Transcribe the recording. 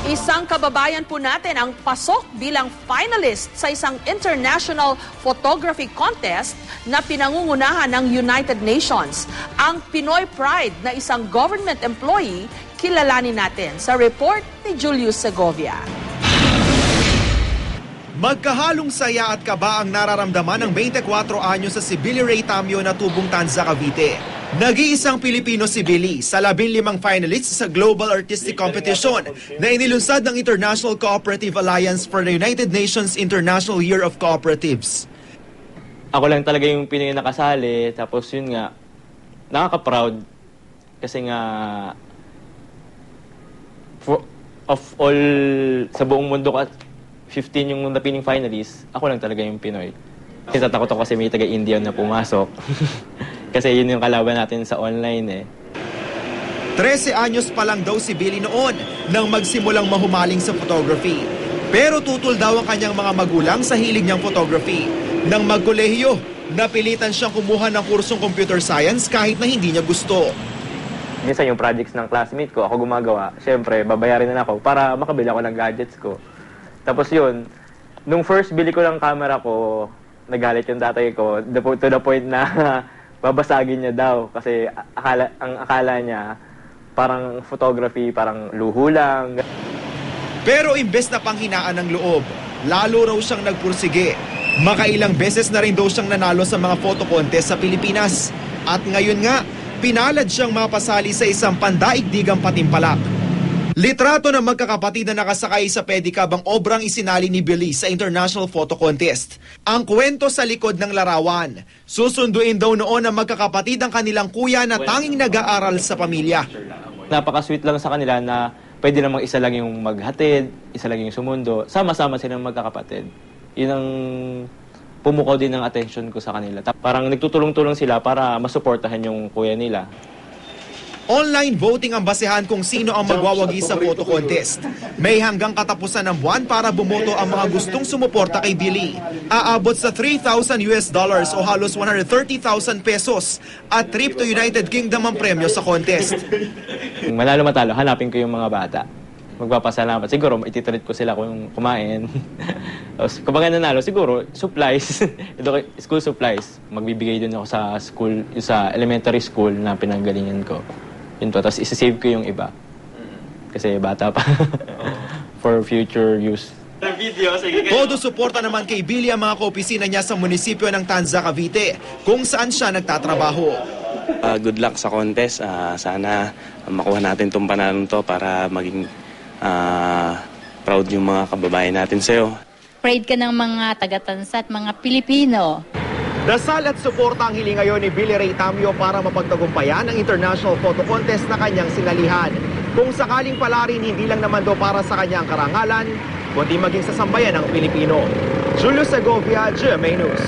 Isang kababayan po natin ang pasok bilang finalist sa isang international photography contest na pinangungunahan ng United Nations. Ang Pinoy Pride na isang government employee, kilalanin natin sa report ni Julius Segovia. Magkahalong saya at kaba ang nararamdaman ng 24 anyo sa si Billy Ray Tamio na tubong Tanza, Cavite. Nag-iisang Pilipino si Billy sa 15 finalists sa Global Artistic Competition na inilunsad ng International Cooperative Alliance for the United Nations International Year of Cooperatives. Ako lang talaga yung Pinoy na nakasali, tapos yun nga, nakaka-proud kasi nga of all sa buong mundo 15 yung napiling finalists, ako lang talaga yung Pinoy. Kasi tatakot ako kasi may taga-Indian na pumasok. Kasi yun yung kalaban natin sa online eh. 13 anyos pa lang daw si Billy noon nang magsimulang mahumaling sa photography. Pero tutol daw ang kanyang mga magulang sa hilig niyang photography. Nang magkolehiyo, napilitan siyang kumuha ng kursong computer science kahit na hindi niya gusto. Minsan yung projects ng classmate ko, ako gumagawa. Siyempre, babayarin na ako para makabili ako ng gadgets ko. Tapos yun, nung first bili ko ng camera ko, nagalit yung tatay ko to the point na babasagin niya daw. Kasi ang akala niya, parang photography, parang luho lang. Pero imbes na panghinaan ng loob, lalo raw siyang nagpursige. Makailang beses na rin daw siyang nanalo sa mga photo contest sa Pilipinas. At ngayon nga, pinalad siyang mapasali sa isang pandaigdigang patimpalak. Litrato ng magkakapatid na nakasakay sa pedicab ang obrang isinali ni Billy sa International Photo Contest. Ang kwento sa likod ng larawan, susunduin daw noon ng magkakapatid ang kanilang kuya na tanging nag-aaral sa pamilya. Napaka-sweet lang sa kanila na pwede namang isa lang yung maghatid, isa lang yung sumundo, sama-sama silang magkakapatid. Yun ang pumukaw din ng attention ko sa kanila. Parang nagtutulong-tulong sila para masuportahan yung kuya nila. Online voting ang basehan kung sino ang magwawagi sa photo contest. May hanggang katapusan ng buwan para bumoto ang mga gustong sumuporta kay Billy. Aabot sa $3,000 o halos 130,000 pesos at trip to United Kingdom ang premyo sa contest. Kung manalo matalo, hanapin ko yung mga bata. Magpapasalamat. Siguro, ititreat ko sila kung kumain. Kapag nanalo, siguro, supplies. School supplies. Magbibigay din ako sa school, sa elementary school na pinanggalingan ko. Yun to. Tapos isasave ko yung iba. Kasi bata pa. For future use. Todo suporta naman kay Billy ang mga kaopisina niya sa munisipyo ng Tanza, Cavite, kung saan siya nagtatrabaho. Good luck sa contest. Sana makuha natin itong panalong to para maging proud yung mga kababayan natin sa'yo. Pride ka ng mga taga-Tanza at mga Pilipino. Dasal at suporta ang hiling ngayon ni Billy Ray Tamio para mapagtagumpayan ang International Photo Contest na kanyang sinalihan. Kung sakaling pala rin, hindi lang naman daw para sa kanyang karangalan, kundi maging sa sambayan ng Pilipino. Julius Segovia, GMA News.